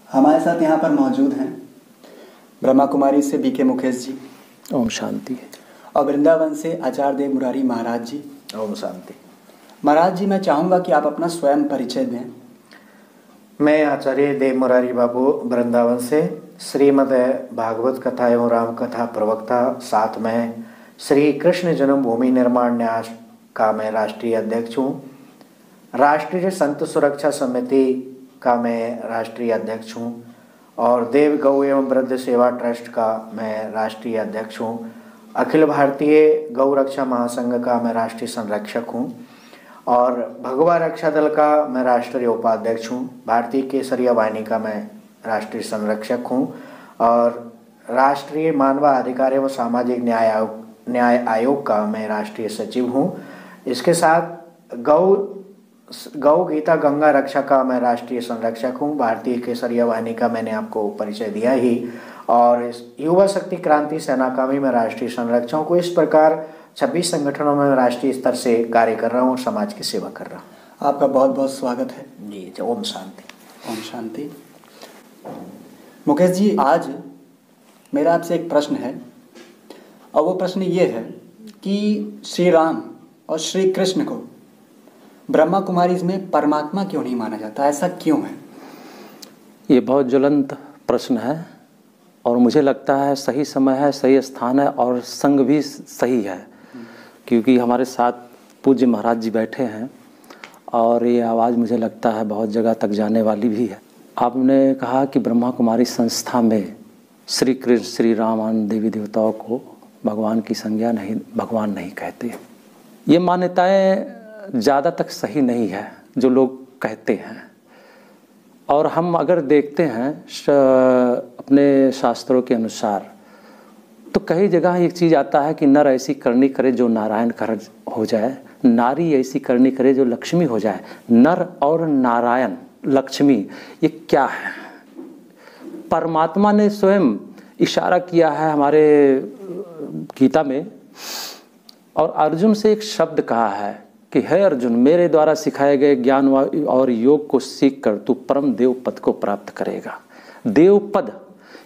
हमारे साथ यहाँ पर मौजूद हैं ब्रह्मा कुमारी से बीके मुकेश जी, ओम शांति। और वृंदावन से आचार्य देव मुरारी महाराज जी, ओम शांति। महाराज जी, मैं चाहूँगा कि आप अपना स्वयं परिचय दें। मैं आचार्य देव मुरारी बाबू वृंदावन से श्रीमद् भागवत कथा एवं राम कथा प्रवक्ता, साथ में श्री कृष्ण जन्मभूमि निर्माण न्यास का मैं राष्ट्रीय अध्यक्ष हूँ। राष्ट्रीय संत सुरक्षा समिति का मैं राष्ट्रीय अध्यक्ष हूँ और देव गौ एवं वृद्ध सेवा ट्रस्ट का मैं राष्ट्रीय अध्यक्ष हूँ। अखिल भारतीय गौ रक्षा महासंघ का मैं राष्ट्रीय संरक्षक हूँ और भगवा रक्षा दल का मैं राष्ट्रीय उपाध्यक्ष हूँ। भारतीय केसरिया वाहिनी का मैं राष्ट्रीय संरक्षक हूँ और राष्ट्रीय मानवाधिकार एवं सामाजिक न्याय आयोग का मैं राष्ट्रीय सचिव हूँ। इसके साथ गौ गीता गंगा रक्षा का मैं राष्ट्रीय संरक्षक हूँ। भारतीय केसरिया वाहिनी का मैंने आपको परिचय दिया ही, और युवा शक्ति क्रांति सेना का भी मैं राष्ट्रीय संरक्षक हूँ। इस प्रकार 26 संगठनों में राष्ट्रीय स्तर से कार्य कर रहा हूँ और समाज की सेवा कर रहा हूँ। आपका बहुत बहुत स्वागत है जी। ओम शांति। ओम शांति। मुकेश जी, आज मेरा आपसे एक प्रश्न है, और वो प्रश्न ये है कि श्री राम और श्री कृष्ण को ब्रह्मा कुमारी में परमात्मा क्यों नहीं माना जाता? ऐसा क्यों है? ये बहुत ज्वलंत प्रश्न है और मुझे लगता है सही समय है, सही स्थान है और संग भी सही है, क्योंकि हमारे साथ पूज्य महाराज जी बैठे हैं और ये आवाज़ मुझे लगता है बहुत जगह तक जाने वाली भी है। आपने कहा कि ब्रह्मा कुमारी संस्था में श्री कृष्ण, श्री राम, अन्य देवी देवताओं को भगवान की संज्ञा नहीं, भगवान नहीं कहते। ये मान्यताएं ज़्यादा तक सही नहीं है जो लोग कहते हैं। और हम अगर देखते हैं अपने शास्त्रों के अनुसार, तो कई जगह एक चीज़ आता है कि नर ऐसी करनी करे जो नारायण कर हो जाए, नारी ऐसी करनी करे जो लक्ष्मी हो जाए। नर और नारायण, लक्ष्मी, ये क्या है? परमात्मा ने स्वयं इशारा किया है हमारे गीता में, और अर्जुन से एक शब्द कहा है कि हे अर्जुन, मेरे द्वारा सिखाए गए ज्ञान और योग को सीख कर तू परम देव पद को प्राप्त करेगा। देव पद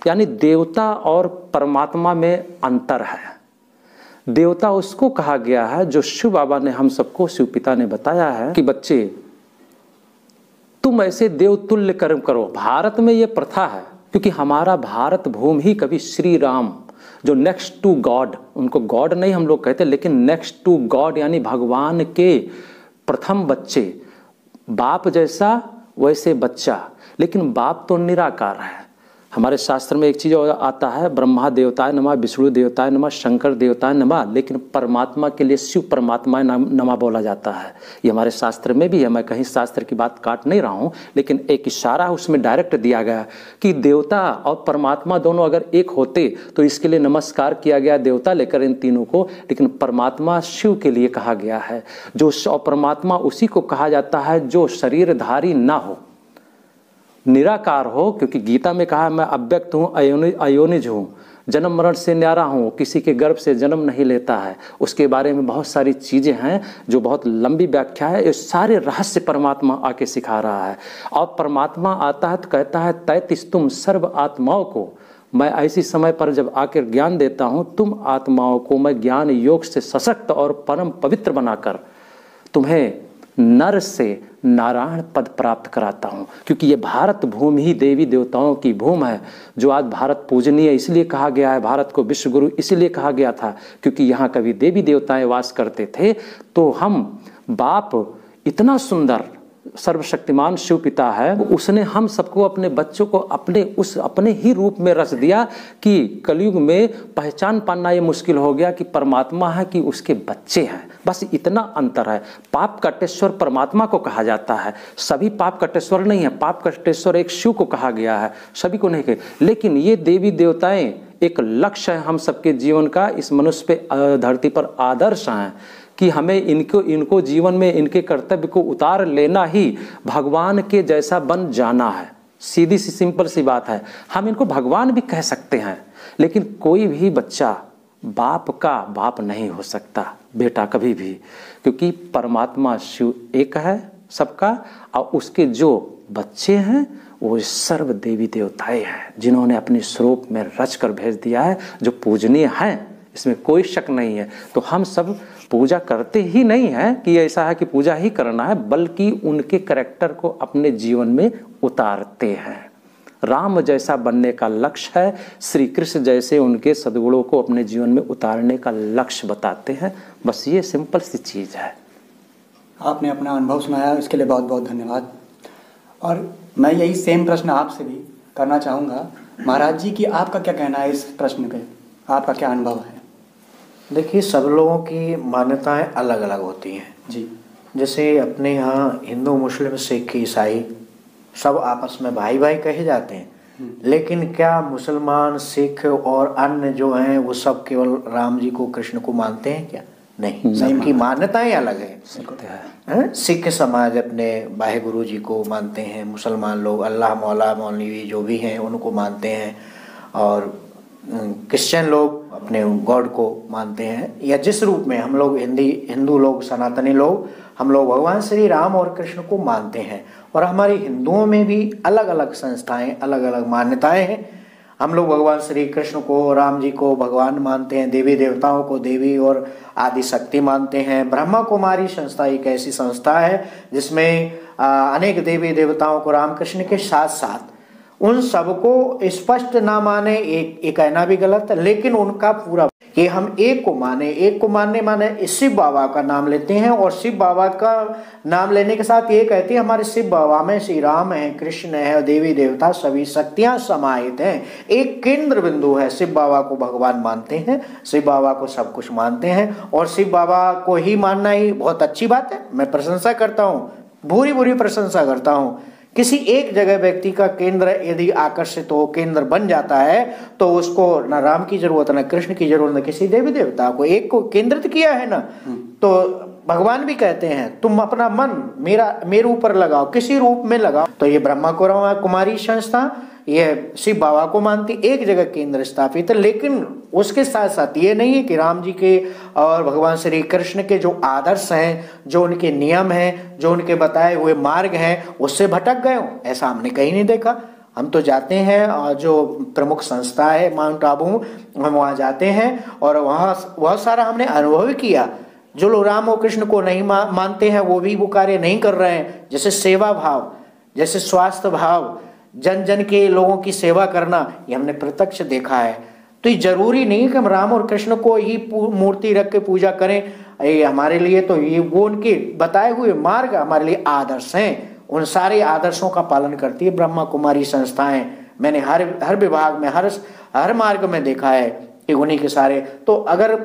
यानी देवता और परमात्मा में अंतर है। देवता उसको कहा गया है जो शिव बाबा ने हम सबको, शिव पिता ने बताया है कि बच्चे तुम ऐसे देवतुल्य कर्म करो। भारत में ये प्रथा है, क्योंकि हमारा भारत भूमि ही कभी श्री राम, जो नेक्स्ट टू गॉड, उनको गॉड नहीं हम लोग कहते, लेकिन नेक्स्ट टू गॉड यानी भगवान के प्रथम बच्चे, बाप जैसा वैसे बच्चा, लेकिन बाप तो निराकार है। हमारे शास्त्र में एक चीज़ आता है, ब्रह्मा देवताय नमः, विष्णु देवताय नमः, शंकर देवताय नमः, लेकिन परमात्मा के लिए शिव परमात्मा नमः बोला जाता है। ये हमारे शास्त्र में भी है। मैं कहीं शास्त्र की बात काट नहीं रहा हूँ, लेकिन एक इशारा उसमें डायरेक्ट दिया गया कि देवता और परमात्मा दोनों अगर एक होते तो इसके लिए नमस्कार किया गया, देवता लेकर इन तीनों को, लेकिन परमात्मा शिव के लिए कहा गया है। जो और परमात्मा उसी को कहा जाता है जो शरीरधारी ना हो, निराकार हो, क्योंकि गीता में कहा मैं अव्यक्त हूँ, अयोनिज हूँ, जन्म मरण से न्यारा हूँ, किसी के गर्भ से जन्म नहीं लेता है। उसके बारे में बहुत सारी चीज़ें हैं जो बहुत लंबी व्याख्या है। ये सारे रहस्य परमात्मा आके सिखा रहा है। और परमात्मा आता है तो कहता है तैतिस तुम सर्व आत्माओं को मैं ऐसी समय पर जब आकर ज्ञान देता हूँ, तुम आत्माओं को मैं ज्ञान योग से सशक्त और परम पवित्र बनाकर तुम्हें नर से नारायण पद प्राप्त कराता हूँ। क्योंकि ये भारत भूमि ही देवी देवताओं की भूमि है, जो आज भारत पूजनीय इसलिए कहा गया है, भारत को विश्व गुरु इसलिए कहा गया था क्योंकि यहाँ कभी देवी देवताएं वास करते थे। तो हम बाप इतना सुंदर सर्वशक्तिमान शिव पिता है, उसने हम सबको, अपने बच्चों को अपने ही रूप में रच दिया कि कलयुग में पहचान पाना ये मुश्किल हो गया कि परमात्मा है कि उसके बच्चे हैं। बस इतना अंतर है। पाप कटेश्वर परमात्मा को कहा जाता है, सभी पाप कटेश्वर नहीं है। पाप कटेश्वर एक शिव को कहा गया है, सभी को नहीं कहे। लेकिन ये देवी देवताएं एक लक्ष्य है हम सबके जीवन का, इस मनुष्य पे धरती पर आदर्श हैं कि हमें इनको जीवन में इनके कर्तव्य को उतार लेना ही भगवान के जैसा बन जाना है। सीधी सी सिंपल सी बात है। हम इनको भगवान भी कह सकते हैं, लेकिन कोई भी बच्चा बाप का बाप नहीं हो सकता, बेटा कभी भी, क्योंकि परमात्मा शिव एक है सबका, और उसके जो बच्चे हैं वो सर्व देवी देवताएं हैं जिन्होंने अपने स्वरूप में रच कर भेज दिया है, जो पूजनीय हैं, इसमें कोई शक नहीं है। तो हम सब पूजा करते ही नहीं हैं कि ऐसा है कि पूजा ही करना है, बल्कि उनके कैरेक्टर को अपने जीवन में उतारते हैं। राम जैसा बनने का लक्ष्य है, श्री कृष्ण जैसे उनके सद्गुणों को अपने जीवन में उतारने का लक्ष्य बताते हैं। बस ये सिंपल सी चीज़ है। आपने अपना अनुभव सुनाया, इसके लिए बहुत बहुत धन्यवाद। और मैं यही सेम प्रश्न आपसे भी करना चाहूँगा महाराज जी कि आपका क्या कहना है इस प्रश्न पे, आपका क्या अनुभव है? देखिए, सब लोगों की मान्यताएं अलग अलग होती हैं जी। जैसे अपने यहाँ हिंदू, मुस्लिम, सिख, ईसाई सब आपस में भाई भाई कहे जाते हैं, लेकिन क्या मुसलमान, सिख और अन्य जो हैं वो सब केवल राम जी को, कृष्ण को मानते हैं क्या? नहीं, सबकी मान्यताएं अलग है। सिख समाज अपने वाहे गुरु जी को मानते हैं, मुसलमान लोग अल्लाह, मौला, मौलवी जो भी हैं उनको मानते हैं, और क्रिश्चियन लोग अपने गॉड को मानते हैं, या जिस रूप में हम लोग हिंदू लोग, सनातनी लोग, हम लोग भगवान श्री राम और कृष्ण को मानते हैं। और हमारे हिंदुओं में भी अलग अलग संस्थाएं, अलग अलग मान्यताएं हैं। हम लोग भगवान श्री कृष्ण को, राम जी को भगवान मानते हैं, देवी देवताओं को देवी और आदि शक्ति मानते हैं। ब्रह्मा कुमारी संस्था एक ऐसी संस्था है जिसमें अनेक देवी देवताओं को, राम कृष्ण के साथ साथ उन सबको स्पष्ट ना माने, एक कहना भी गलत है, लेकिन उनका पूरा कि हम एक को माने, एक को माने शिव बाबा का नाम लेते हैं, और शिव बाबा का नाम लेने के साथ ये कहते हैं हमारे शिव बाबा में श्री राम है, कृष्ण है, देवी देवता सभी शक्तियां समाहित हैं, एक केंद्र बिंदु है। शिव बाबा को भगवान मानते हैं, शिव बाबा को सब कुछ मानते हैं, और शिव बाबा को ही मानना ही बहुत अच्छी बात है। मैं प्रशंसा करता हूँ, भूरी प्रशंसा करता हूँ। किसी एक जगह व्यक्ति का केंद्र यदि आकर्षित हो, केंद्र बन जाता है, तो उसको न राम की जरूरत, न कृष्ण की जरूरत, न किसी देवी देवता को, एक को केंद्रित किया है ना, तो भगवान भी कहते हैं तुम अपना मन मेरे ऊपर लगाओ, किसी रूप में लगाओ। तो ये ब्रह्मा कुमारी संस्था ये शिव बाबा को मानती, एक जगह केंद्र स्थापित है, लेकिन उसके साथ साथ ये नहीं है कि राम जी के और भगवान श्री कृष्ण के जो आदर्श हैं, जो उनके नियम हैं, जो उनके बताए हुए मार्ग हैं, उससे भटक गए हो, ऐसा हमने कहीं नहीं देखा। हम तो जाते हैं, और जो प्रमुख संस्था है माउंट आबू, हम वहाँ जाते हैं और वहाँ बहुत सारा हमने अनुभव किया। जो लोग राम और कृष्ण को नहीं मानते हैं वो भी वो कार्य नहीं कर रहे हैं, जैसे सेवा भाव, जैसे स्वास्थ्य भाव, जन जन के लोगों की सेवा करना, ये हमने प्रत्यक्ष देखा है। तो ये जरूरी नहीं है कि हम राम और कृष्ण को ही मूर्ति रख के पूजा करें। ये हमारे लिए तो ये वो उनके बताए हुए मार्ग हमारे लिए आदर्श हैं। उन सारे आदर्शों का पालन करती है ब्रह्मा कुमारी संस्थाएं। मैंने हर विभाग में, हर मार्ग में देखा है कि उन्हीं के सारे। तो अगर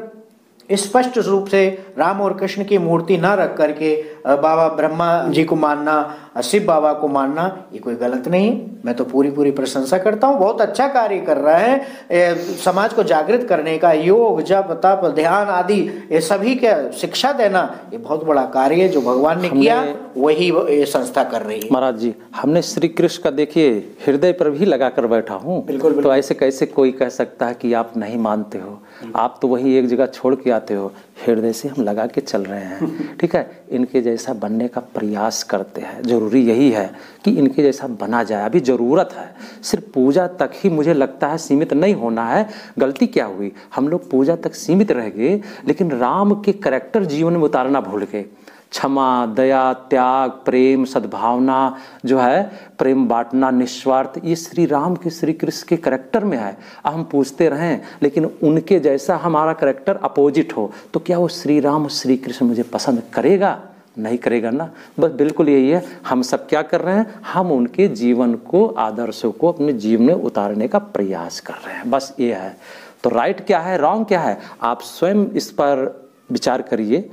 स्पष्ट रूप से राम और कृष्ण की मूर्ति ना रख करके बाबा ब्रह्मा जी को मानना, शिव बाबा को मानना, ये कोई गलत नहीं। मैं तो पूरी प्रशंसा करता हूँ, बहुत अच्छा कार्य कर रहा है। समाज को जागृत करने का, योग, जप, तप, ध्यान आदि ये सभी के शिक्षा देना, ये बहुत बड़ा कार्य है जो भगवान ने किया, वही ये संस्था कर रही है। महाराज जी, हमने श्री कृष्ण का देखिए हृदय पर भी लगा कर बैठा हूँ। बिल्कुल। तो ऐसे कैसे कोई कह सकता है कि आप नहीं मानते हो? आप तो वही एक जगह छोड़ के आते हो, हृदय से हम लगा के चल रहे हैं। ठीक है, इनके जैसा बनने का प्रयास करते हैं। जरूरी यही है कि इनके जैसा बना जाए। अभी ज़रूरत है, सिर्फ पूजा तक ही मुझे लगता है सीमित नहीं होना है। गलती क्या हुई, हम लोग पूजा तक सीमित रह गए, लेकिन राम के करैक्टर जीवन में उतारना भूल गए। क्षमा, दया, त्याग, प्रेम, सद्भावना जो है, प्रेम बांटना, निस्वार्थ, ये श्री राम के, श्री कृष्ण के करैक्टर में है। हम पूछते रहें, लेकिन उनके जैसा हमारा करैक्टर अपोजिट हो तो क्या वो श्री राम और श्री कृष्ण मुझे पसंद करेगा? नहीं करेगा ना। बस बिल्कुल यही है, हम सब क्या कर रहे हैं, हम उनके जीवन को, आदर्शों को अपने जीवन में उतारने का प्रयास कर रहे हैं। बस ये है। तो राइट क्या है, रॉन्ग क्या है, आप स्वयं इस पर विचार करिए।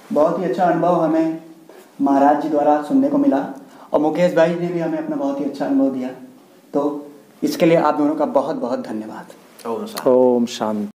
बहुत ही अच्छा अनुभव हमें महाराज जी द्वारा सुनने को मिला, और मुकेश भाई ने भी हमें अपना बहुत ही अच्छा अनुभव दिया। तो इसके लिए आप दोनों का बहुत बहुत धन्यवाद। ओम शांति।